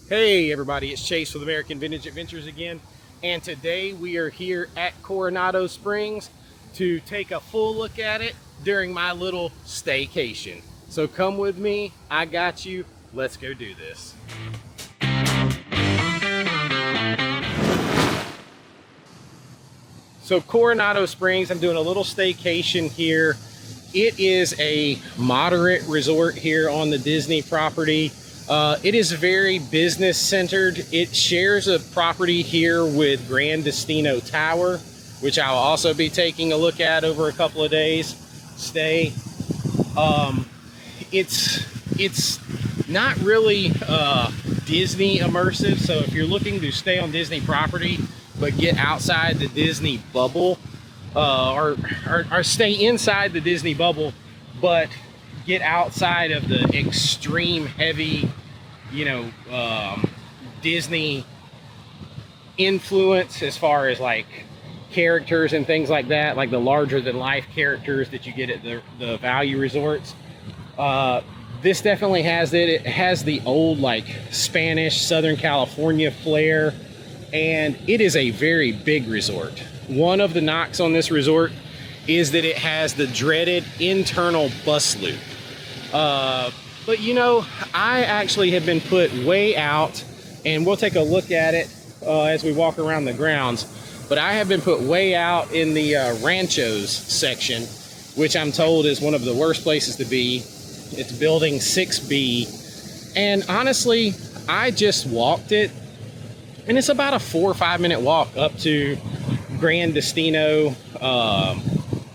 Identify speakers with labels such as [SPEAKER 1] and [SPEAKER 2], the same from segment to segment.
[SPEAKER 1] Hey everybody, it's Chase with American Vintage Adventures again, and today we are here at Coronado Springs to take a full look at it during my little staycation. So come with me, I got you, let's go do this. So Coronado Springs, I'm doing a little staycation here. It is a moderate resort here on the Disney property. It is very business centered. It shares a property here with Grand Destino Tower, which I'll also be taking a look at over a couple of days stay. It's not really Disney immersive, so if you're looking to stay on Disney property but get outside the Disney bubble, or stay inside the Disney bubble but get outside of the extreme heavy, Disney influence as far as like characters and things like that, like the larger than life characters that you get at the value resorts. This definitely has it. It has the old like Spanish Southern California flair, and it is a very big resort. One of the knocks on this resort is that it has the dreaded internal bus loop. But I actually have been put way out, and we'll take a look at it as we walk around the grounds. But I have been put way out in the Ranchos section, which I'm told is one of the worst places to be. It's building 6B. And honestly, I just walked it, and it's about a 4 or 5 minute walk up to Grand Destino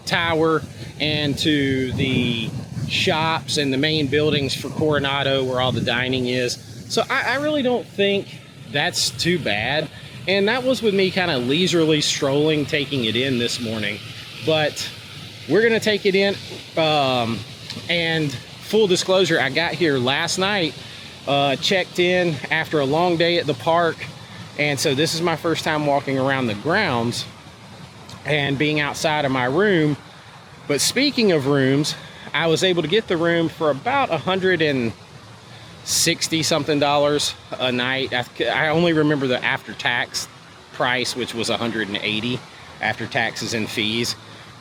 [SPEAKER 1] Tower and to the shops and the main buildings for Coronado where all the dining is. So I really don't think that's too bad. And that was with me kind of leisurely strolling, taking it in this morning. But we're gonna take it in. And full disclosure, I got here last night, checked in after a long day at the park. And so this is my first time walking around the grounds and being outside of my room. But speaking of rooms, I was able to get the room for about $160 something a night. I only remember the after-tax price, which was $180 after taxes and fees.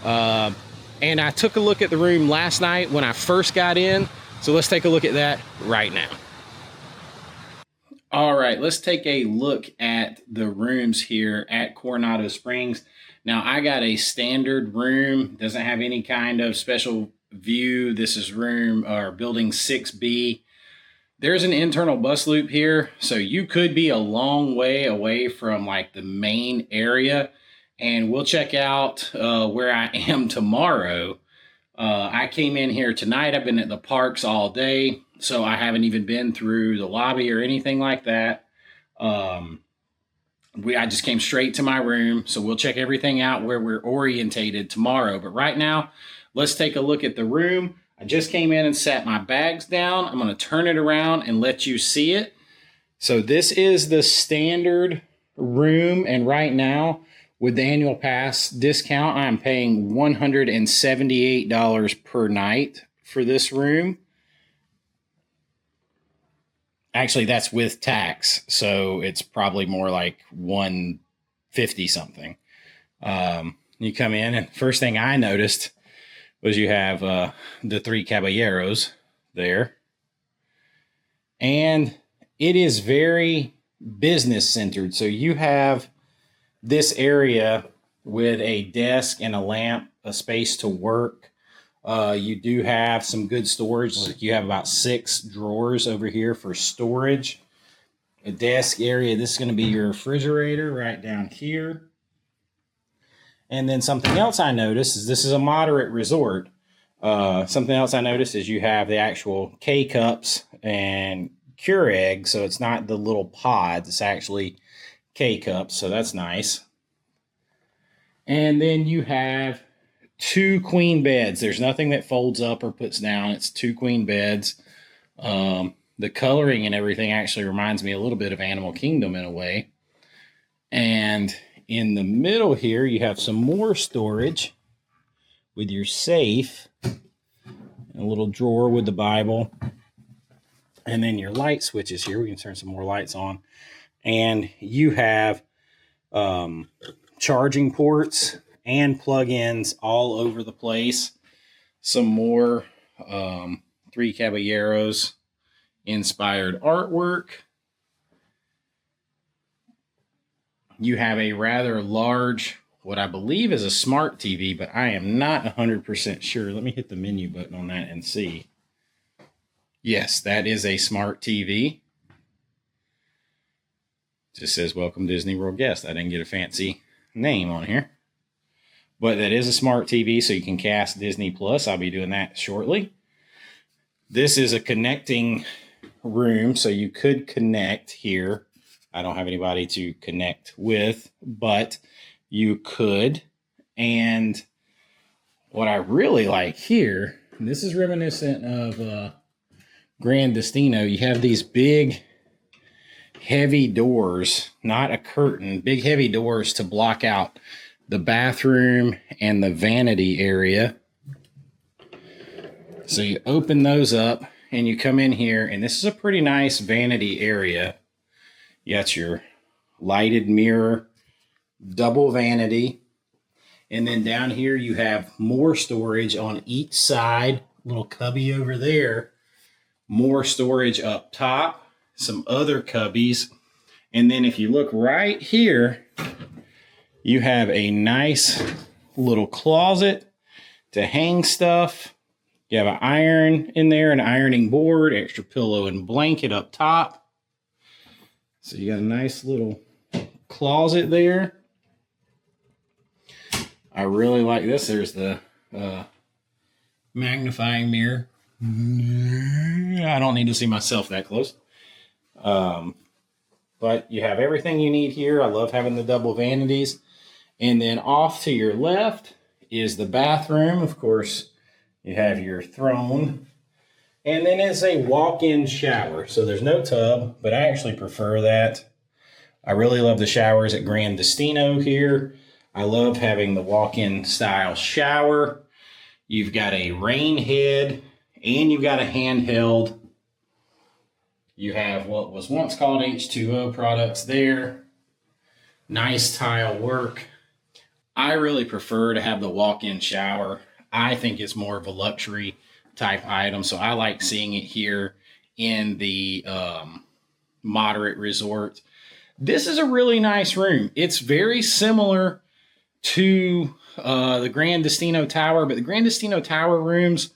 [SPEAKER 1] And I took a look at the room last night when I first got in. So let's take a look at that right now. All right, let's take a look at the rooms here at Coronado Springs. Now, I got a standard room, doesn't have any kind of special view. This is room or building 6B. There's an internal bus loop here, so you could be a long way away from like the main area. And we'll check out where I am tomorrow. I came in here tonight. I've been at the parks all day, so I haven't even been through the lobby or anything like that. I just came straight to my room, so we'll check everything out where we're orientated tomorrow. But right now, let's take a look at the room. I just came in and sat my bags down. I'm going to turn it around and let you see it. So this is the standard room, and right now, with the annual pass discount, I'm paying $178 per night for this room. Actually, that's with tax, so it's probably more like $150 something. You come in, and first thing I noticed was you have the three caballeros there. And it is very business centered. So you have this area with a desk and a lamp, a space to work. You do have some good storage. Like you have about 6 drawers over here for storage. A desk area. This is going to be your refrigerator right down here. And then something else I noticed is this is a moderate resort. Something else I noticed is you have the actual K-cups and Keurig. So it's not the little pods. It's actually K-cups. So that's nice. And then you have 2 queen beds. There's nothing that folds up or puts down. It's 2 queen beds. The coloring and everything actually reminds me a little bit of Animal Kingdom in a way. And in the middle here, you have some more storage with your safe, a little drawer with the Bible. And then your light switches here. We can turn some more lights on. And you have charging ports and plug-ins all over the place. Some more Three Caballeros inspired artwork. You have a rather large, what I believe is a smart TV, but I am not 100% sure. Let me hit the menu button on that and see. Yes, that is a smart TV. Just says, welcome Disney World guest. I didn't get a fancy name on here. But that is a smart TV, so you can cast Disney Plus. I'll be doing that shortly. This is a connecting room, so you could connect here. I don't have anybody to connect with, but you could. And what I really like here, and this is reminiscent of Grand Destino, you have these big, heavy doors, not a curtain, big, heavy doors to block out the bathroom and the vanity area. So you open those up and you come in here, and this is a pretty nice vanity area. You got your lighted mirror, double vanity. And then down here you have more storage on each side, little cubby over there, more storage up top, some other cubbies. And then if you look right here, you have a nice little closet to hang stuff. You have an iron in there, an ironing board, extra pillow and blanket up top. So you got a nice little closet there. I really like this. There's the magnifying mirror. I don't need to see myself that close. But you have everything you need here. I love having the double vanities. And then off to your left is the bathroom. Of course, you have your throne. And then it's a walk-in shower. So there's no tub, but I actually prefer that. I really love the showers at Grand Destino here. I love having the walk-in style shower. You've got a rain head and you've got a handheld. You have what was once called H2O products there. Nice tile work. I really prefer to have the walk-in shower. I think it's more of a luxury type item, so I like seeing it here in the moderate resort. This is a really nice room. It's very similar to the Grand Destino Tower, but the Grand Destino Tower rooms,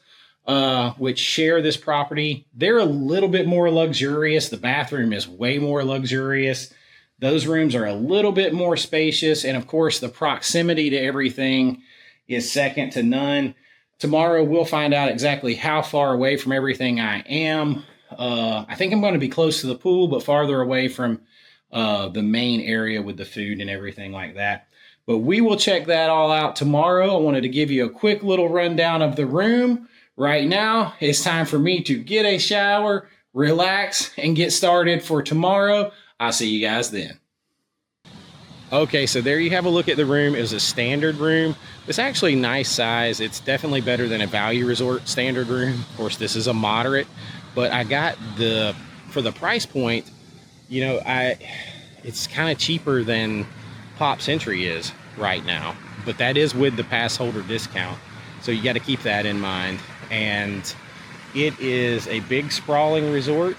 [SPEAKER 1] which share this property, they're a little bit more luxurious. The bathroom is way more luxurious. Those rooms are a little bit more spacious, and of course, the proximity to everything is second to none. Tomorrow, we'll find out exactly how far away from everything I am. I think I'm going to be close to the pool, but farther away from the main area with the food and everything like that. But we will check that all out tomorrow. I wanted to give you a quick little rundown of the room. Right now, it's time for me to get a shower, relax, and get started for tomorrow. I'll see you guys then. Okay, so there you have a look at the room. It was a standard room. It's actually nice size. It's definitely better than a value resort standard room. Of course, this is a moderate, but I got for the price point, you know, it's kind of cheaper than Pop Century is right now, but that is with the pass holder discount. So you got to keep that in mind. And it is a big sprawling resort.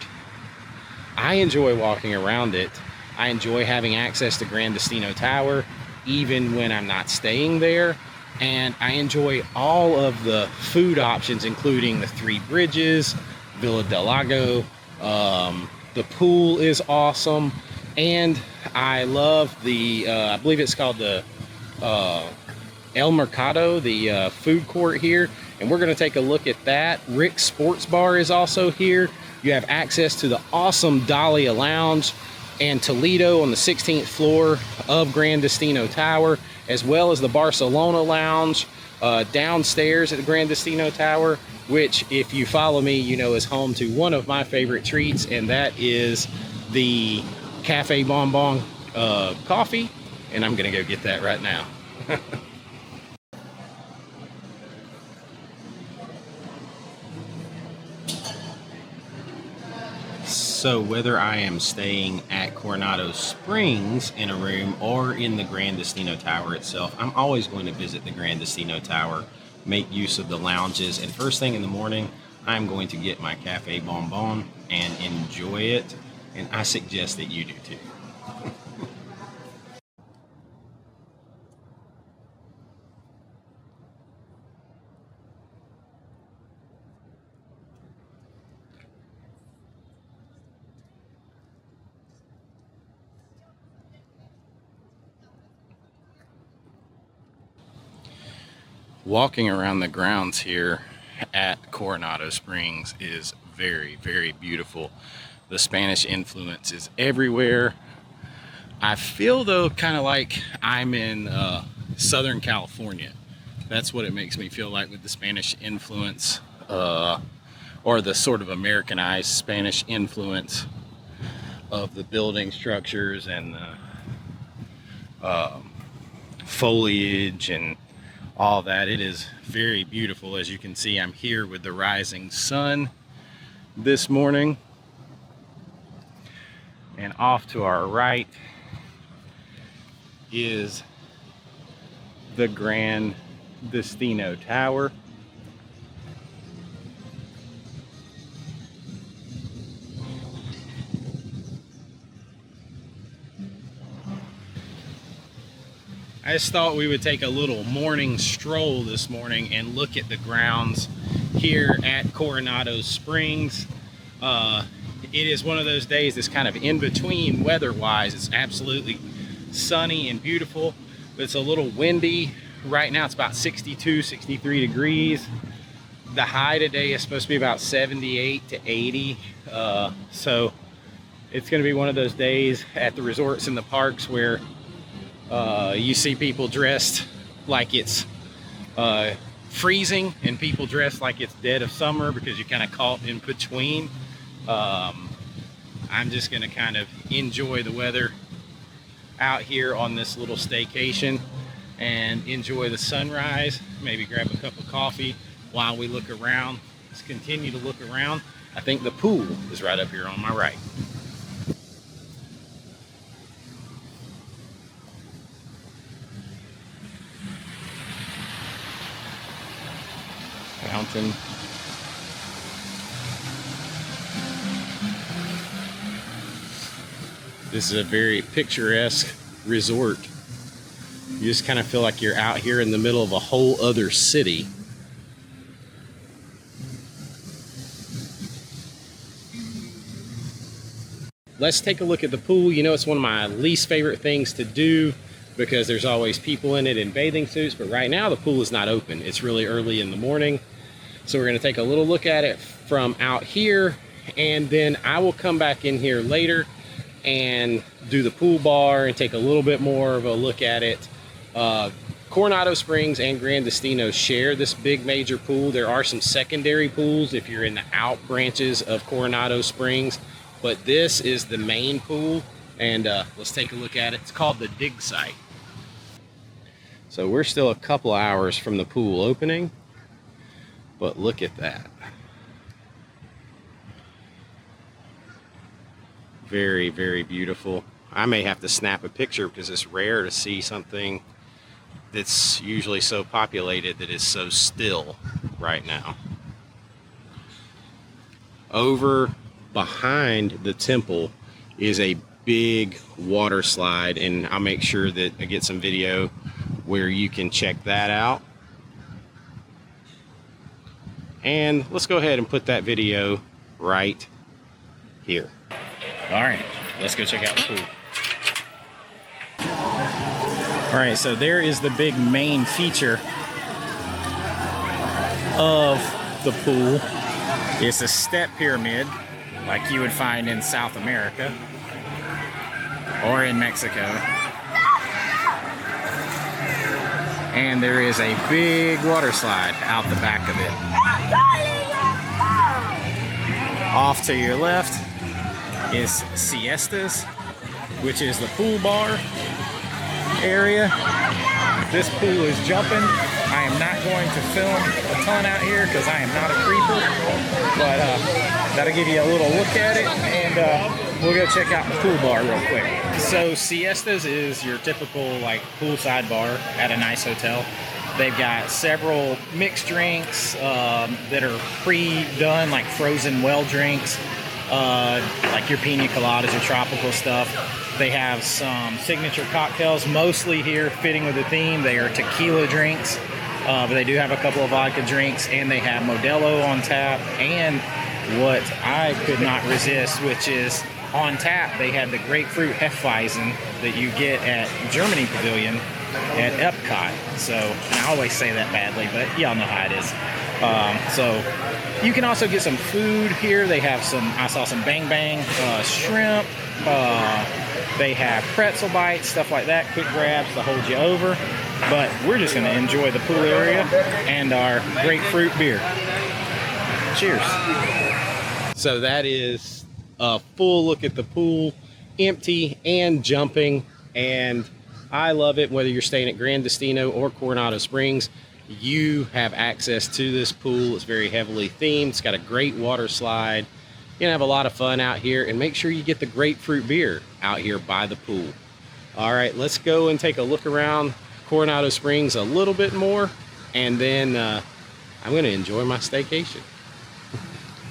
[SPEAKER 1] I enjoy walking around it. I enjoy having access to Grand Destino Tower, even when I'm not staying there. And I enjoy all of the food options, including the Three Bridges, Villa del Lago. The pool is awesome. And I love the, I believe it's called the El Marcado, the food court here. And we're going to take a look at that. Rick's Sports Bar is also here. You have access to the awesome Dahlia Lounge and Toledo on the 16th floor of Grand Destino Tower, as well as the Barcelona Lounge downstairs at the Grand Destino Tower, which, if you follow me, you know is home to one of my favorite treats, and that is the Cafe Bonbon coffee. And I'm going to go get that right now. So whether I am staying at Coronado Springs in a room or in the Grand Destino Tower itself, I'm always going to visit the Grand Destino Tower, make use of the lounges, and first thing in the morning, I'm going to get my Cafe Bonbon and enjoy it, and I suggest that you do too. Walking around the grounds here at Coronado Springs is very, very beautiful. The Spanish influence is everywhere. I feel though kind of like I'm in Southern California. That's what it makes me feel like with the Spanish influence, or the sort of Americanized Spanish influence of the building structures and the foliage and all that. It is very beautiful. As you can see, I'm here with the rising sun this morning, and off to our right is the Grand Destino Tower. I just thought we would take a little morning stroll this morning and look at the grounds here at Coronado Springs. It is one of those days that's kind of in between weather-wise. It's absolutely sunny and beautiful, but it's a little windy. Right now it's about 62, 63 degrees. The high today is supposed to be about 78 to 80. So it's going to be one of those days at the resorts and the parks where you see people dressed like it's freezing and people dressed like it's dead of summer, because you're kind of caught in between. I'm just going to kind of enjoy the weather out here on this little staycation and enjoy the sunrise, maybe grab a cup of coffee while we look around. Let's continue to look around. I think the pool is right up here on my right. Fountain. This is a very picturesque resort. You just kind of feel like you're out here in the middle of a whole other city. Let's take a look at the pool. You know, it's one of my least favorite things to do because there's always people in it in bathing suits, but right now the pool is not open. It's really early in the morning. So we're going to take a little look at it from out here, and then I will come back in here later and do the pool bar and take a little bit more of a look at it. Coronado Springs and Grand Destino share this big major pool. There are some secondary pools if you're in the out branches of Coronado Springs, but this is the main pool, and let's take a look at it. It's called the Dig Site. So we're still a couple hours from the pool opening, but look at that. Very, very beautiful. I may have to snap a picture because it's rare to see something that's usually so populated that is so still right now. Over behind the temple is a big water slide, and I'll make sure that I get some video where you can check that out. And let's go ahead and put that video right here. All right, let's go check out the pool. All right, so there is the big main feature of the pool. It's a step pyramid like you would find in South America or in Mexico. And there is a big water slide out the back of it. Off to your left is Siestas, which is the pool bar area. This pool is jumping. I
[SPEAKER 2] I am not going to film a ton out here because I am not a creeper, but that'll give you a little look at it, and we'll go check out the pool bar real quick. So Siestas is your typical like poolside bar at a nice hotel. They've got several mixed drinks that are pre-done, like frozen well drinks, like your pina coladas or tropical stuff. They have some signature cocktails, mostly here fitting with the theme. They are tequila drinks, but they do have a couple of vodka drinks, and they have Modelo on tap, and what I could not resist, which is on tap, they had the grapefruit Hefeweizen that you get at Germany Pavilion at Epcot. So, and I always say that badly, but y'all know how it is. So you can also get some food here. They have some, I saw some Bang Bang shrimp. They have pretzel bites, stuff like that, quick grabs to hold you over. But we're just going to enjoy the pool area and our grapefruit beer. Cheers.
[SPEAKER 1] So that is a full look at the pool, empty and jumping, and I love it. Whether you're staying at Grand Destino or Coronado Springs, you have access to this pool. It's very heavily themed. It's got a great water slide. You're gonna have a lot of fun out here, and make sure you get the grapefruit beer out here by the pool. All right, let's go and take a look around Coronado Springs a little bit more, and then I'm gonna enjoy my staycation.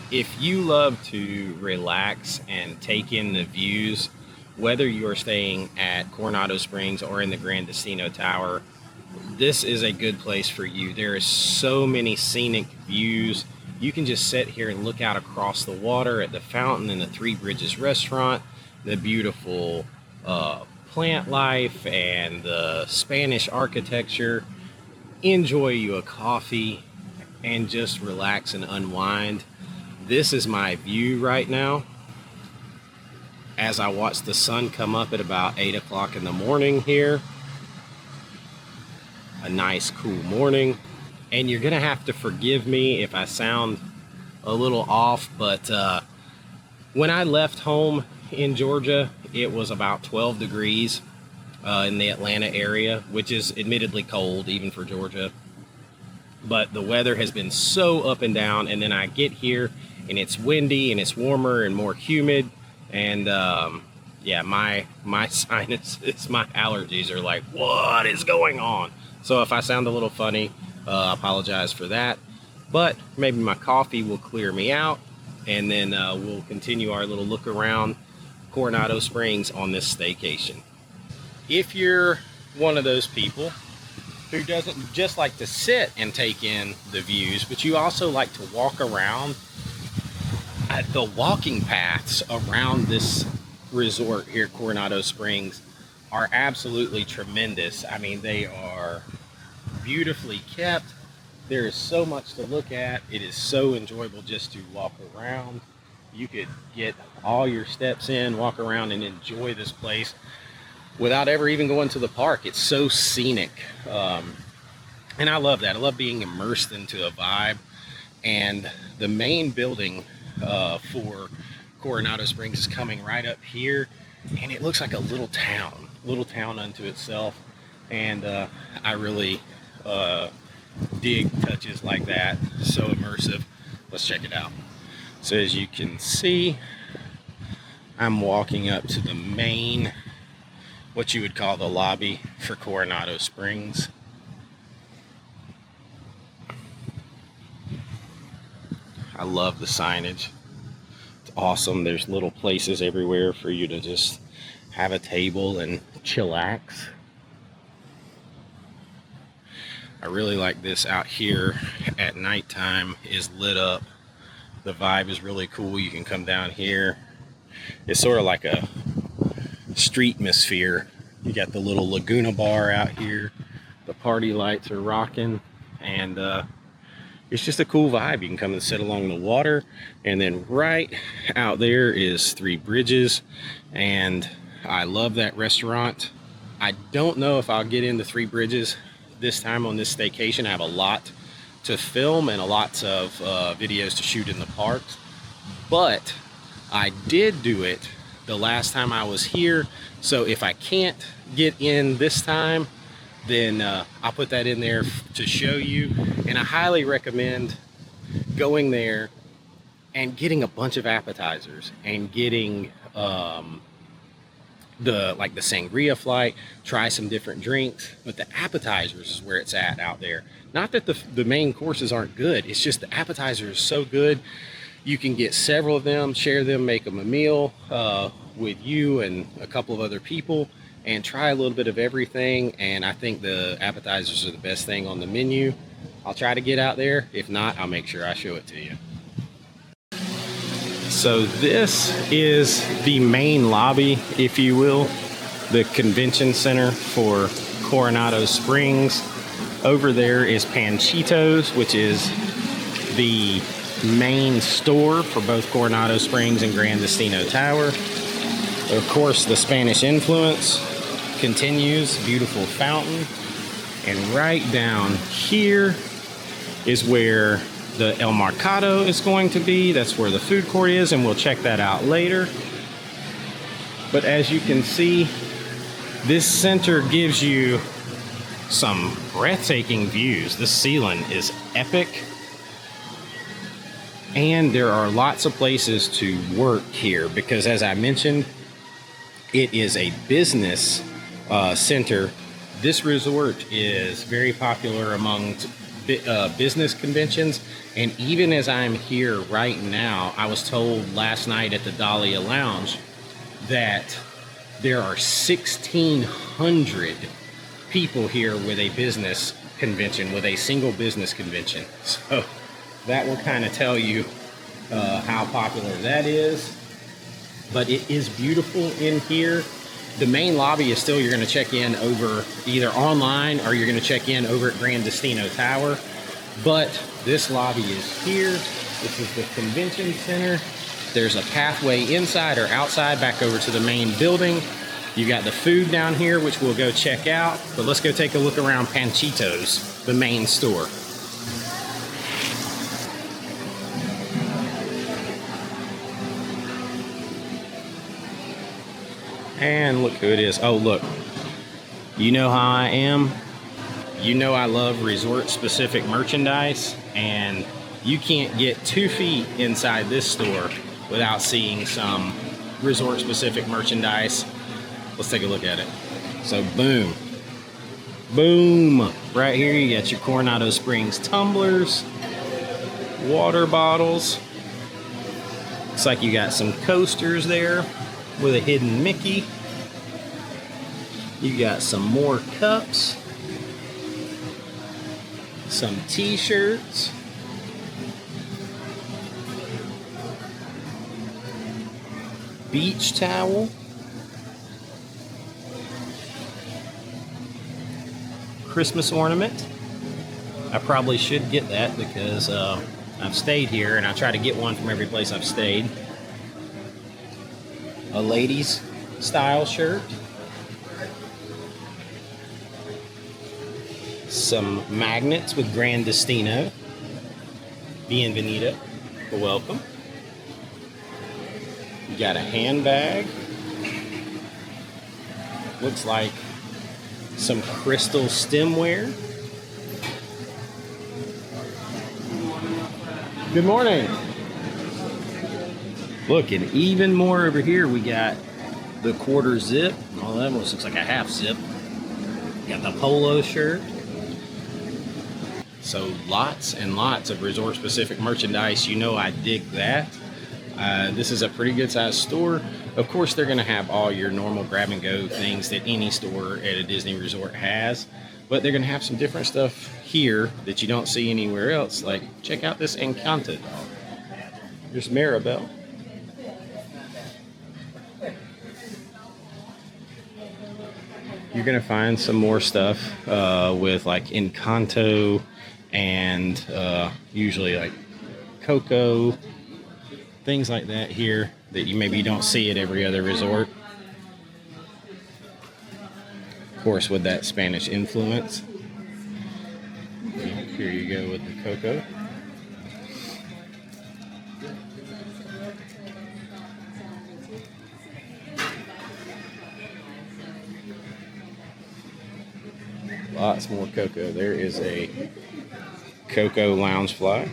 [SPEAKER 1] If you love to relax and take in the views, whether you're staying at Coronado Springs or in the Grand Destino Tower, this is a good place for you. There is so many scenic views. You can just sit here and look out across the water at the fountain and the Three Bridges restaurant, the beautiful plant life and the Spanish architecture. Enjoy you a coffee and just relax and unwind. This is my view right now as I watch the sun come up at about 8 o'clock in the morning here. A nice cool morning, and you're gonna have to forgive me if I sound a little off, but when I left home in Georgia, it was about 12 degrees in the Atlanta area, which is admittedly cold even for Georgia, but the weather has been so up and down, and then I get here and it's windy and it's warmer and more humid, and yeah, my sinuses, my allergies are like, what is going on? So if I sound a little funny, I apologize for that, but maybe my coffee will clear me out, and then we'll continue our little look around Coronado Springs on this staycation. If you're one of those people who doesn't just like to sit and take in the views, but you also like to walk around, the walking paths around this resort here at Coronado Springs are absolutely tremendous. I mean, they are beautifully kept. There is so much to look at. It is so enjoyable just to walk around. You could get all your steps in, walk around and enjoy this place without ever even going to the park. It's so scenic. And I love that. I love being immersed into a vibe. And the main building for Coronado Springs is coming right up here, and it looks like a little town unto itself. And I really dig touches like that. So immersive. Let's check it out. So as you can see, I'm walking up to the main, what you would call the lobby for Coronado Springs. I love the signage. It's awesome. There's little places everywhere for you to just have a table and chillax. I really like this out here at nighttime. Is lit up. The vibe is really cool. You can come down here. It's sort of like a street atmosphere. You got the little Laguna bar out here. The party lights are rocking, and it's just a cool vibe. You can come and sit along the water, and then right out there is Three Bridges, and I love that restaurant. I don't know if I'll get into Three Bridges this time on this staycation. I have a lot to film and a lot of videos to shoot in the parks, but I did do it the last time I was here. So if I can't get in this time, then I'll put that in there to show you. And I highly recommend going there and getting a bunch of appetizers and getting the sangria flight, try some different drinks, but the appetizers is where it's at out there. Not that the main courses aren't good, it's just the appetizers are so good. You can get several of them, share them, make them a meal with you and a couple of other people, and try a little bit of everything. And I think the appetizers are the best thing on the menu. I'll try to get out there. If not, I'll make sure I show it to you. So this is the main lobby, if you will, the convention center for Coronado Springs. Over there is Panchitos, which is the main store for both Coronado Springs and Gran Destino Tower. Of course, the Spanish influence continues, beautiful fountain. And right down here is where the El Marcado is going to be. That's where the food court is, and we'll check that out later. But as you can see, this center gives you some breathtaking views. This ceiling is epic. And there are lots of places to work here because, as I mentioned, it is a business center. This resort is very popular among business conventions, and even as I'm here right now, I was told last night at the Dahlia Lounge that there are 1,600 people here with a business convention, with a single business convention. So that will kind of tell you how popular that is. But it is beautiful in here. The main lobby is still, you're going to check in over either online or you're going to check in over at Gran Destino Tower. But this lobby is here. This is the convention center. There's a pathway inside or outside back over to the main building. You got the food down here, which we'll go check out. But let's go take a look around Panchitos, the main store. And look who it is. Oh, look. You know how I am. You know I love resort-specific merchandise, and you can't get 2 feet inside this store without seeing some resort-specific merchandise. Let's take a look at it. So, boom. Boom. Right here, you got your Coronado Springs tumblers, water bottles. Looks like you got some coasters there with a hidden Mickey. You got some more cups, some t-shirts, beach towel, Christmas ornament. I probably should get that because I've stayed here and I try to get one from every place I've stayed. A ladies style shirt, some magnets with Gran Destino, bienvenido, welcome. You got a handbag, looks like some crystal stemware. Good morning. Look, and even more over here, we got the quarter zip. Oh, that almost looks like a half zip. Got the polo shirt. So lots and lots of resort-specific merchandise. You know I dig that. This is a pretty good-sized store. Of course, they're going to have all your normal grab-and-go things that any store at a Disney resort has. But they're going to have some different stuff here that you don't see anywhere else. Like, check out this Encanto dog. There's Maribel. You're going to find some more stuff with like Encanto and usually like Coco, things like that here that you maybe don't see at every other resort. Of course, with that Spanish influence. Here you go with the Coco. Lots more cocoa. There is a cocoa loungefly.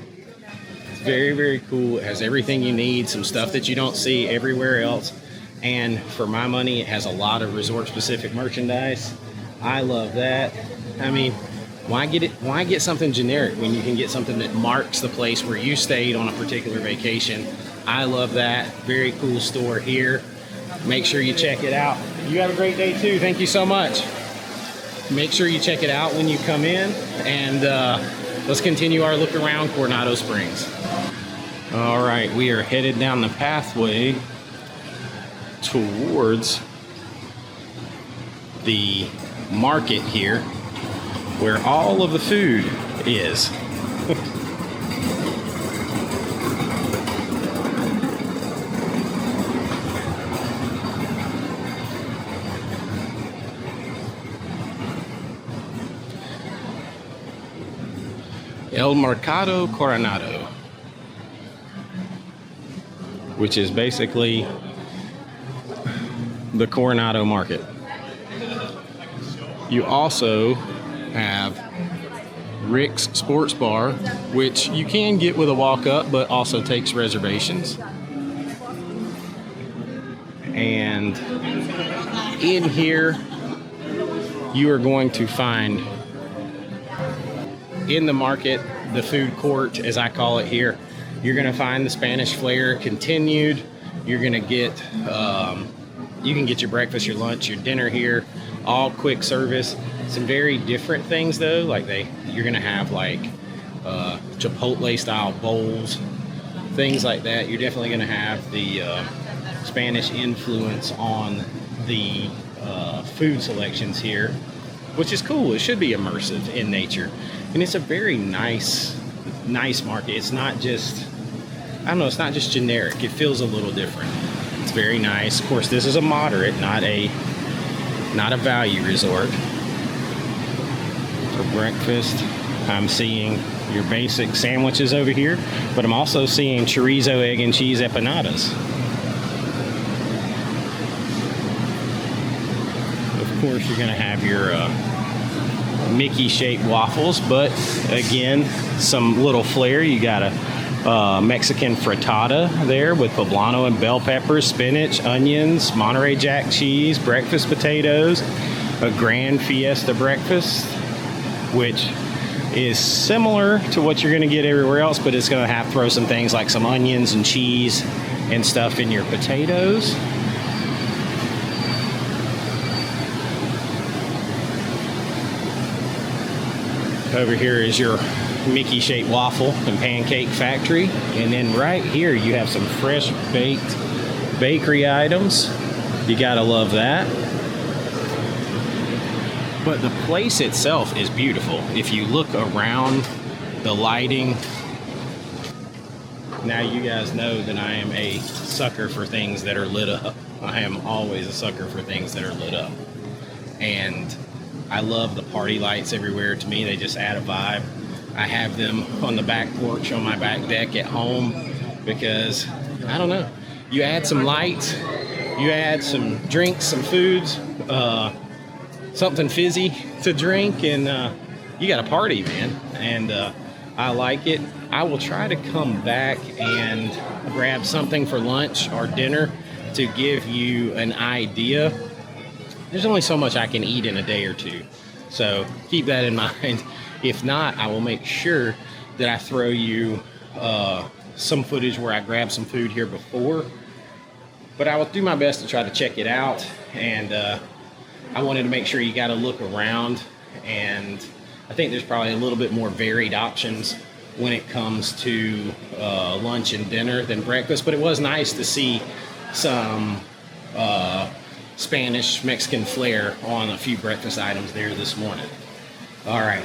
[SPEAKER 1] It's very, very cool. It has everything you need, some stuff that you don't see everywhere else. And for my money, it has a lot of resort-specific merchandise. I love that. I mean, why get something generic when you can get something that marks the place where you stayed on a particular vacation? I love that. Very cool store here. Make sure you check it out. You have a great day too. Thank you so much. Make sure you check it out when you come in, and let's continue our look around Coronado Springs. All right, we are headed down the pathway towards the market here, where all of the food is. El Marcado Coronado, which is basically the Coronado Market. You also have Rick's Sports Bar, which you can get with a walk-up, but also takes reservations. And in here, you are going to find, in the market, the food court, as I call it here, you're going to find the Spanish Flair continued. You're going to get, you can get your breakfast, your lunch, your dinner here, all quick service. Some very different things though, like you're going to have like Chipotle style bowls, things like that. You're definitely going to have the Spanish influence on the food selections here, which is cool. It should be immersive in nature. And it's a very nice market. It's not just, I don't know, it's not just generic. It feels a little different. It's very nice. Of course, this is a moderate, not a value resort. For breakfast, I'm seeing your basic sandwiches over here, but I'm also seeing chorizo, egg, and cheese empanadas. Of course, you're gonna have your Mickey-shaped waffles, but again, some little flair. You got a Mexican frittata there with poblano and bell peppers, spinach, onions, Monterey Jack cheese, breakfast potatoes, a grand fiesta breakfast, which is similar to what you're going to get everywhere else, but it's going to throw some things like some onions and cheese and stuff in your potatoes. Over here is your Mickey-shaped waffle and pancake factory. And then right here you have some fresh baked bakery items. You gotta love that. But the place itself is beautiful. If you look around, the lighting. Now you guys know that I am a sucker for things that are lit up. I am always a sucker for things that are lit up. And I love the party lights everywhere. To me, they just add a vibe. I have them on the back porch on my back deck at home because, I don't know, you add some lights, you add some drinks, some foods, something fizzy to drink, and you got a party, man. And I like it. I will try to come back and grab something for lunch or dinner to give you an idea. There's only so much I can eat in a day or two, so keep that in mind. If not, I will make sure that I throw you some footage where I grabbed some food here before, but I will do my best to try to check it out. And I wanted to make sure you got to look around, and I think there's probably a little bit more varied options when it comes to lunch and dinner than breakfast, but it was nice to see some Spanish Mexican flair on a few breakfast items there this morning. All right,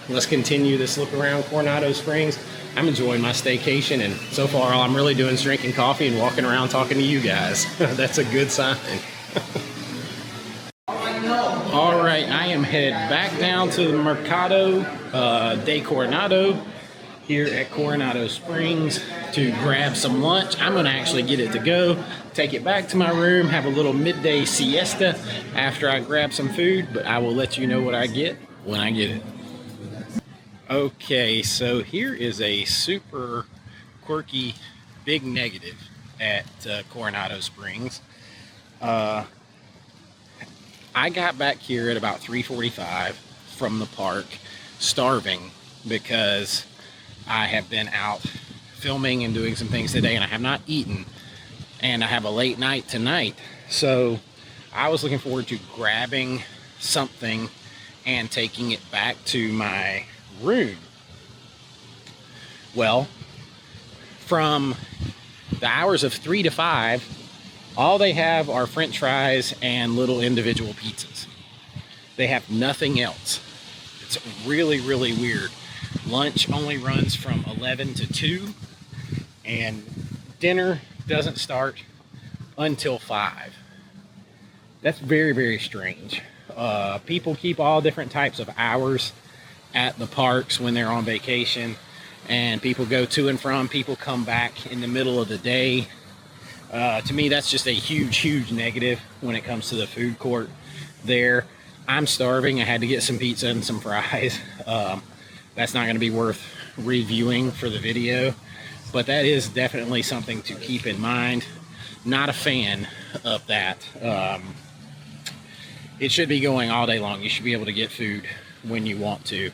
[SPEAKER 1] let's continue this look around Coronado Springs. I'm enjoying my staycation, and so far all I'm really doing is drinking coffee and walking around talking to you guys. That's a good sign. All right, I am headed back down to the Marcado de Coronado here at Coronado Springs to grab some lunch. I'm gonna actually get it to go, take it back to my room, have a little midday siesta after I grab some food, but I will let you know what I get when I get it. Okay, so here is a super quirky big negative at Coronado Springs. I got back here at about 3:45 from the park, starving because I have been out filming and doing some things today, and I have not eaten, and I have a late night tonight. So I was looking forward to grabbing something and taking it back to my room. Well, from the hours of 3 to 5, all they have are French fries and little individual pizzas. They have nothing else. It's really, really weird. Lunch only runs from 11 to 2, and dinner doesn't start until 5. That's very, very strange. People keep all different types of hours at the parks when they're on vacation, and people go to and from. People come back in the middle of the day. To me, that's just a huge, huge negative when it comes to the food court there. I'm starving. I had to get some pizza and some fries. That's not going to be worth reviewing for the video, but that is definitely something to keep in mind. Not a fan of that. It should be going all day long. You should be able to get food when you want to.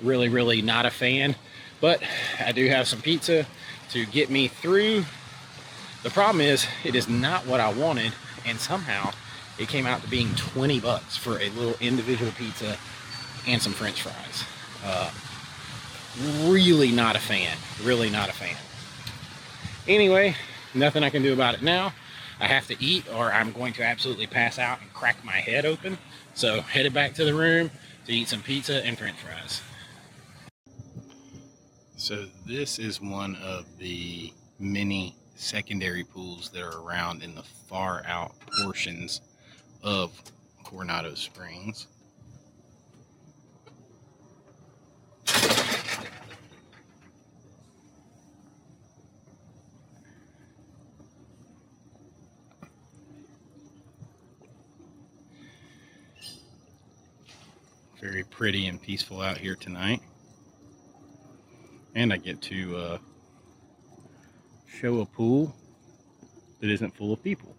[SPEAKER 1] Really, really not a fan, but I do have some pizza to get me through. The problem is, it is not what I wanted, and somehow it came out to being 20 bucks for a little individual pizza and some French fries. Really not a fan. Really not a fan. Anyway, nothing I can do about it now. I have to eat, or I'm going to absolutely pass out and crack my head open. So headed back to the room to eat some pizza and French fries. So this is one of the many secondary pools that are around in the far out portions of Coronado Springs. Very pretty and peaceful out here tonight, and I get to show a pool that isn't full of people.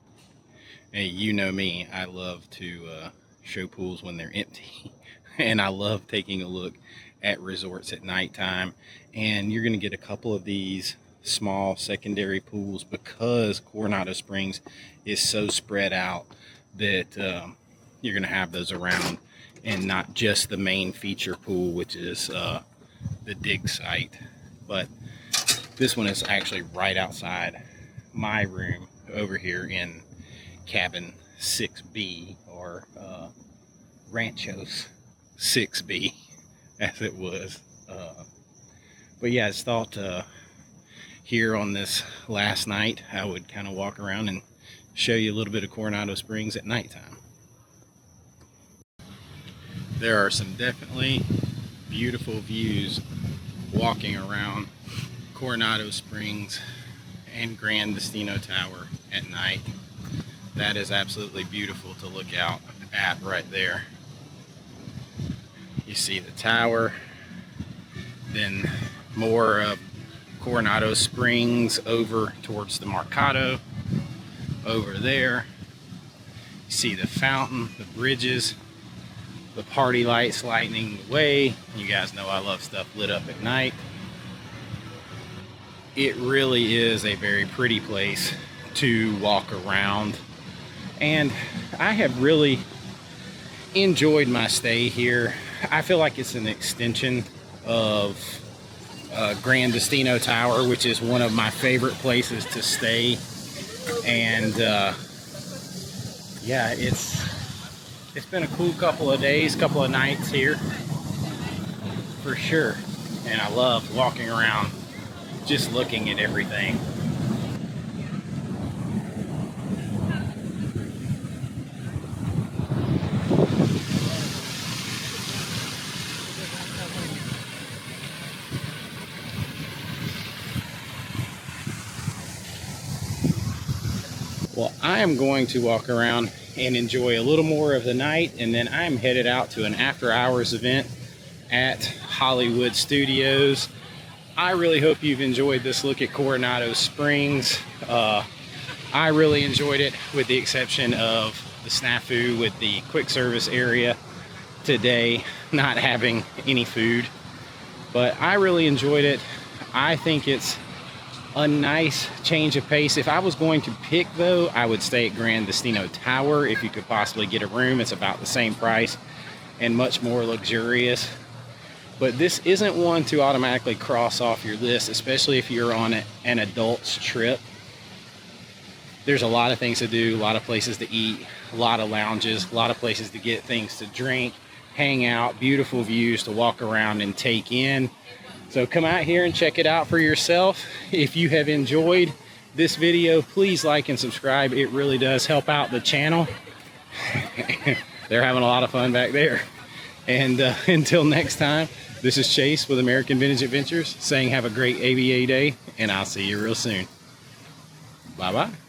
[SPEAKER 1] Hey, you know me, I love to show pools when they're empty, and I love taking a look at resorts at nighttime. And you're going to get a couple of these small secondary pools because Coronado Springs is so spread out that you're going to have those around, and not just the main feature pool, which is the dig site. But this one is actually right outside my room over here in cabin 6B, or Ranchos 6B as it was. But yeah, I thought here on this last night I would kind of walk around and show you a little bit of Coronado Springs at nighttime. There are some definitely beautiful views walking around Coronado Springs and Grand Destino Tower at night. That is absolutely beautiful to look out at right there. You see the tower, then more of Coronado Springs over towards the Marcado over there. You see the fountain, the bridges, the party lights lighting the way. You guys know I love stuff lit up at night. It really is a very pretty place to walk around, and I have really enjoyed my stay here. I feel like it's an extension of Grand Destino Tower, which is one of my favorite places to stay. And yeah, it's been a cool couple of days, couple of nights here for sure, and I love walking around just looking at everything. Well, I am going to walk around and enjoy a little more of the night, and then I'm headed out to an after hours event at Hollywood Studios. I really hope you've enjoyed this look at Coronado Springs. I really enjoyed it, with the exception of the snafu with the quick service area today not having any food. But I really enjoyed it. I think it's a nice change of pace. If I was going to pick though, I would stay at Grand Destino Tower if you could possibly get a room. It's about the same price and much more luxurious. But this isn't one to automatically cross off your list, especially if you're on an adult's trip. There's a lot of things to do, a lot of places to eat, a lot of lounges, a lot of places to get things to drink, hang out, beautiful views to walk around and take in. So come out here and check it out for yourself. If you have enjoyed this video, please like and subscribe. It really does help out the channel. They're having a lot of fun back there. And until next time, this is Chase with American Vintage Adventures saying have a great AVA day, and I'll see you real soon. Bye-bye.